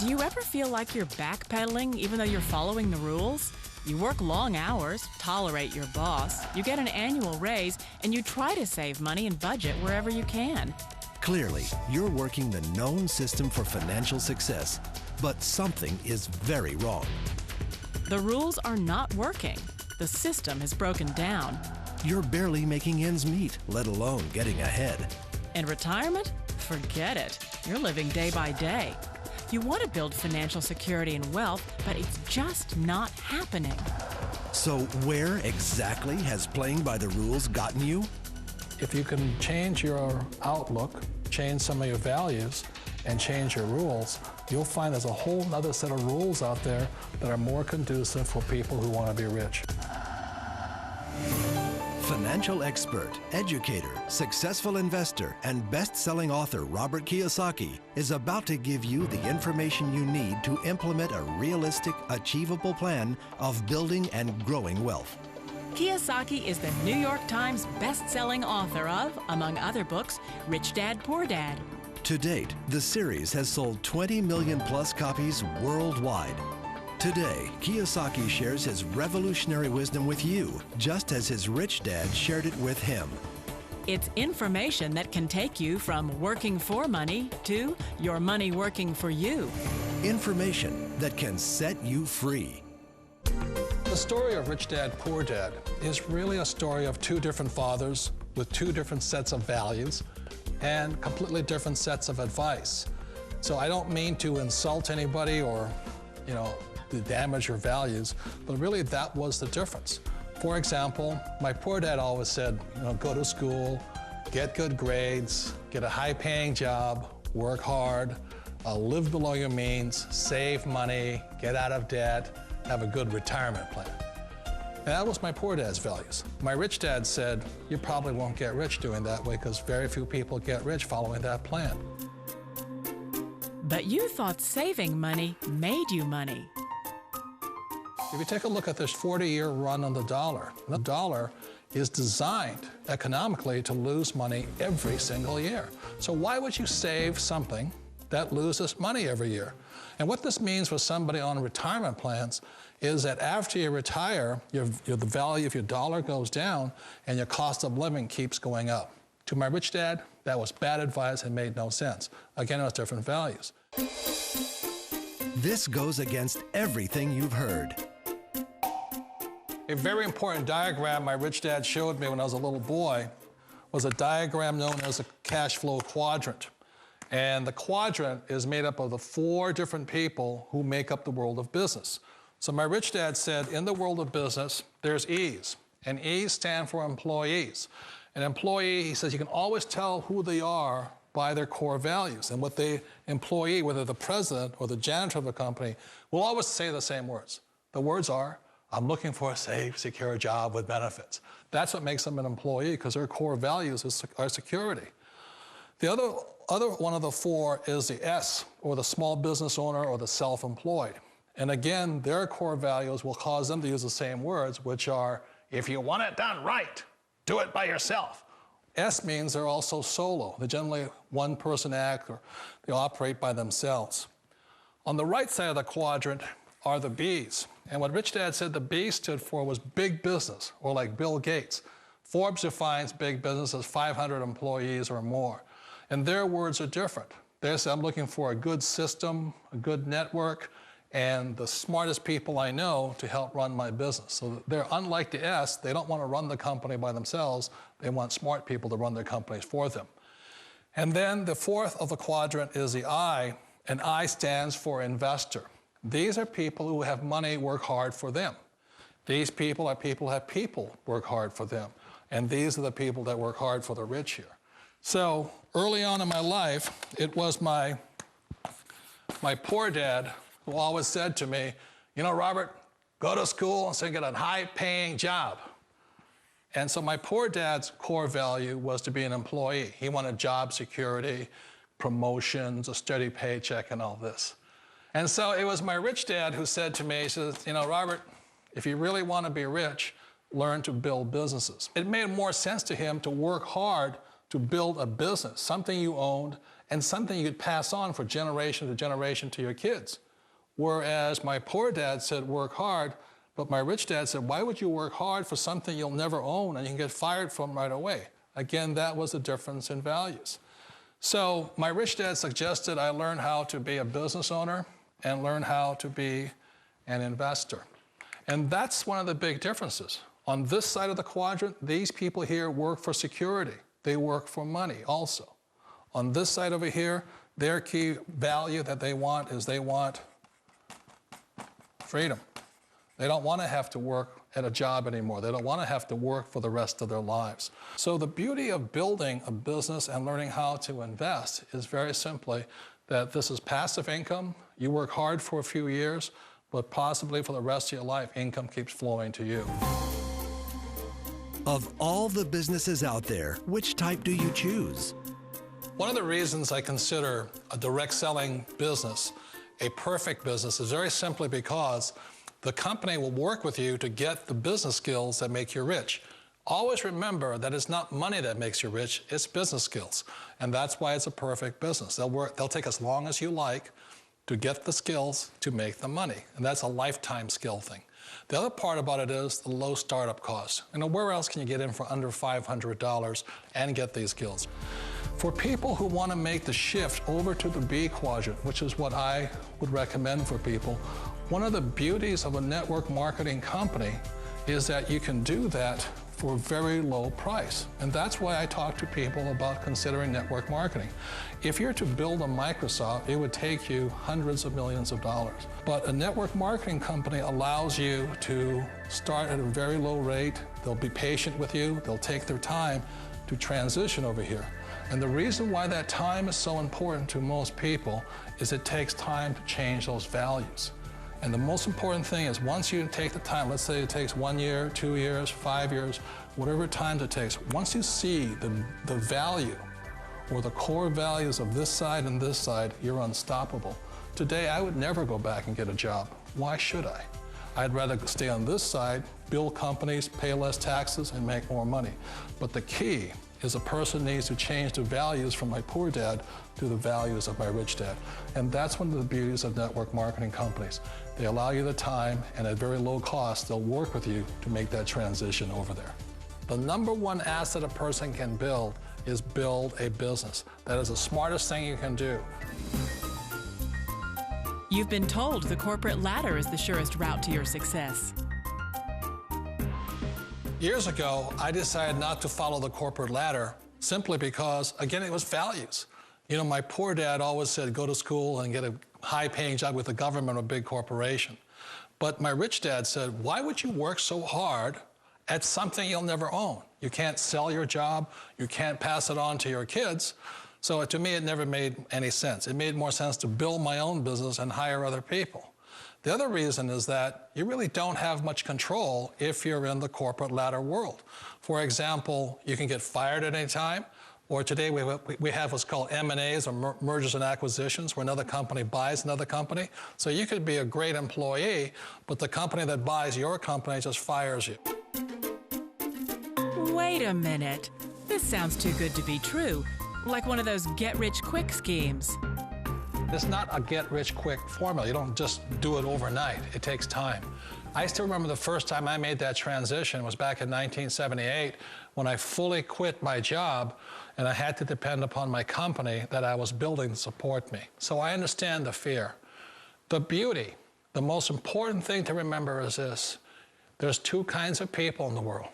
Do you ever feel like you're backpedaling even though you're following the rules? You work long hours, tolerate your boss, you get an annual raise, and you try to save money and budget wherever you can. Clearly, you're working the known system for financial success, but something is very wrong. The rules are not working. The system is broken down. You're barely making ends meet, let alone getting ahead. And retirement? Forget it. You're living day by day. You want to build financial security and wealth, but it's just not happening. So where exactly has playing by the rules gotten you? If you can change your outlook, change some of your values, and change your rules, you'll find there's a whole other set of rules out there that are more conducive for people who want to be rich. Financial expert, educator, successful investor, and best-selling author Robert Kiyosaky is about to give you the information you need to implement a realistic, achievable plan of building and growing wealth. Kiyosaki is the New York Times best-selling author of, among other books, Rich Dad, Poor Dad. To date, the series has sold 20 million plus copies worldwide. Today, Kiyosaki shares his revolutionary wisdom with you, just as his rich dad shared it with him. It's information that can take you from working for money to your money working for you. Information that can set you free. The story of Rich Dad, Poor Dad is really a story of two different fathers with two different sets of values and completely different sets of advice. So I don't mean to insult anybody or, to damage your values, but really that was the difference. For example, my poor dad always said, go to school, get good grades, get a high-paying job, work hard, live below your means, save money, get out of debt, have a good retirement plan. And that was my poor dad's values. My rich dad said, you probably won't get rich doing that way because very few people get rich following that plan. But you thought saving money made you money. If you take a look at this 40-year run on the dollar is designed economically to lose money every single year. So why would you save something that loses money every year? And what this means for somebody on retirement plans is that after you retire, the value of your dollar goes down and your cost of living keeps going up. To my rich dad, that was bad advice and made no sense. Again, it was different values. This goes against everything you've heard. A very important diagram my rich dad showed me when I was a little boy was a diagram known as a cash flow quadrant. And the quadrant is made up of the 4 different people who make up the world of business. So my rich dad said, in the world of business, there's E's, and E's stand for employees. An employee, he says, you can always tell who they are by their core values. And what the employee, whether the president or the janitor of the company, will always say the same words. The words are, I'm looking for a safe, secure job with benefits. That's what makes them an employee, because their core values are security. The other one of the 4 is the S, or the small business owner or the self-employed. And again, their core values will cause them to use the same words, which are, if you want it done right, do it by yourself. S means they're also solo. They're generally one-person act, or they operate by themselves. On the right side of the quadrant are the B's. And what Rich Dad said the B stood for was big business, or like Bill Gates. Forbes defines big business as 500 employees or more. And their words are different. They say, I'm looking for a good system, a good network, and the smartest people I know to help run my business. So they're unlike the S. They don't want to run the company by themselves. They want smart people to run their companies for them. And then the 4th of the quadrant is the I, and I stands for investor. These are people who have money work hard for them. These people are people who have people work hard for them. And these are the people that work hard for the rich here. So early on in my life, it was my poor dad who always said to me, Robert, go to school and so get a high-paying job. And so my poor dad's core value was to be an employee. He wanted job security, promotions, a steady paycheck, and all this. And so it was my rich dad who said to me, he says, Robert, if you really want to be rich, learn to build businesses. It made more sense to him to work hard to build a business, something you owned and something you could pass on for generation to generation to your kids. Whereas my poor dad said, work hard, but my rich dad said, why would you work hard for something you'll never own and you can get fired from right away? Again, that was a difference in values. So my rich dad suggested I learn how to be a business owner and learn how to be an investor. And that's one of the big differences. On this side of the quadrant, these people here work for security. They work for money also. On this side over here, their key value that they want is they want freedom. They don't want to have to work at a job anymore. They don't want to have to work for the rest of their lives. So the beauty of building a business and learning how to invest is very simply that this is passive income. You work hard for a few years, but possibly for the rest of your life, income keeps flowing to you. Of all the businesses out there, which type do you choose? One of the reasons I consider a direct selling business a perfect business is very simply because the company will work with you to get the business skills that make you rich. Always remember that it's not money that makes you rich, it's business skills. And that's why it's a perfect business. They'll take as long as you like to get the skills to make the money. And that's a lifetime skill thing. The other part about it is the low startup cost. You know, where else can you get in for under $500 and get these skills? For people who want to make the shift over to the B quadrant, which is what I would recommend for people, one of the beauties of a network marketing company is that you can do that for a very low price. And that's why I talk to people about considering network marketing. If you're to build a Microsoft, it would take you hundreds of millions of dollars. But a network marketing company allows you to start at a very low rate. They'll be patient with you. They'll take their time to transition over here. And the reason why that time is so important to most people is it takes time to change those values. And the most important thing is once you take the time, let's say it takes 1 year, 2 years, 5 years, whatever time it takes, once you see the value or the core values of this side and this side, you're unstoppable. Today, I would never go back and get a job. Why should I? I'd rather stay on this side, build companies, pay less taxes, and make more money. But the key is a person needs to change the values from my poor dad to the values of my rich dad. And that's one of the beauties of network marketing companies. They allow you the time, and at very low cost, they'll work with you to make that transition over there. The number one asset a person can build is build a business. That is the smartest thing you can do. You've been told the corporate ladder is the surest route to your success. Years ago, I decided not to follow the corporate ladder simply because, again, it was values. You know, my poor dad always said, go to school and get a high-paying job with the government or a big corporation. But my rich dad said, why would you work so hard at something you'll never own? You can't sell your job. You can't pass it on to your kids. So to me, it never made any sense. It made more sense to build my own business and hire other people. The other reason is that you really don't have much control if you're in the corporate ladder world. For example, you can get fired at any time, or today we have what's called M&As, or mergers and acquisitions, where another company buys another company. So you could be a great employee, but the company that buys your company just fires you. Wait a minute. This sounds too good to be true. Like one of those get-rich-quick schemes. It's not a get-rich-quick formula. You don't just do it overnight. It takes time. I still remember the first time I made that transition was back in 1978 when I fully quit my job and I had to depend upon my company that I was building to support me. So I understand the fear. The beauty, the most important thing to remember is this. There's two kinds of people in the world.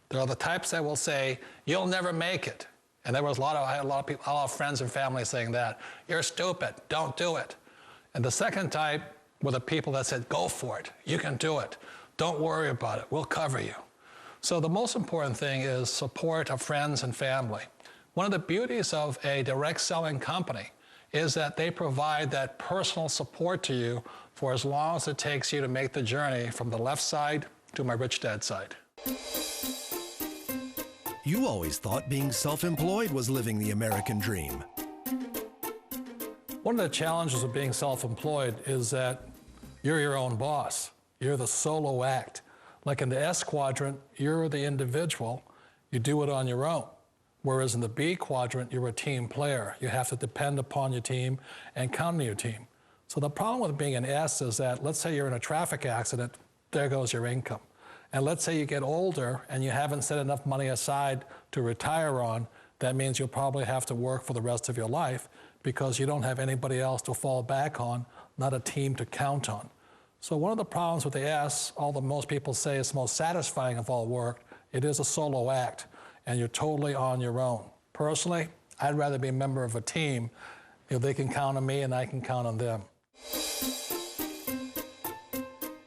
There are the types that will say, you'll never make it. And there was I had a lot of friends and family saying that. You're stupid, don't do it. And the second type were the people that said, go for it, you can do it. Don't worry about it, we'll cover you. So the most important thing is support of friends and family. One of the beauties of a direct selling company is that they provide that personal support to you for as long as it takes you to make the journey from the left side to my rich dad side. You always thought being self-employed was living the American dream. One of the challenges of being self-employed is that you're your own boss. You're the solo act. Like in the S quadrant, you're the individual. You do it on your own. Whereas in the B quadrant, you're a team player. You have to depend upon your team and count on your team. So the problem with being an S is that, let's say you're in a traffic accident, there goes your income. And let's say you get older and you haven't set enough money aside to retire on, that means you'll probably have to work for the rest of your life because you don't have anybody else to fall back on, not a team to count on. So one of the problems with the S, although most people say it's the most satisfying of all work, it is a solo act, and you're totally on your own. Personally, I'd rather be a member of a team. They can count on me and I can count on them.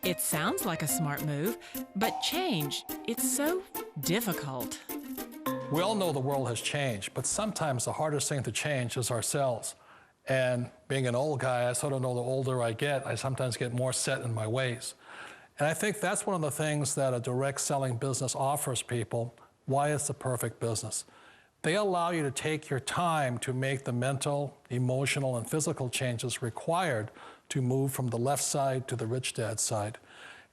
It sounds like a smart move, but change, it's so difficult. We all know the world has changed, but sometimes the hardest thing to change is ourselves. And being an old guy, I sort of know the older I get, I sometimes get more set in my ways. And I think that's one of the things that a direct selling business offers people, why it's the perfect business. They allow you to take your time to make the mental, emotional, and physical changes required to move from the left side to the rich dad side.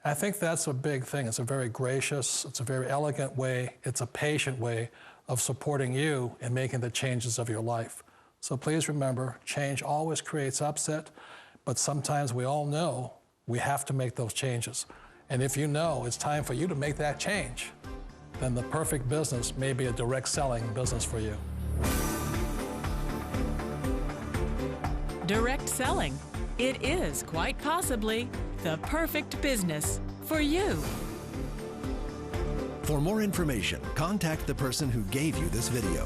And I think that's a big thing. It's a very gracious, it's a very elegant way, it's a patient way of supporting you in making the changes of your life. So please remember, change always creates upset, but sometimes we all know we have to make those changes. And if you know it's time for you to make that change, then the perfect business may be a direct selling business for you. Direct selling. It is quite possibly the perfect business for you. For more information, contact the person who gave you this video.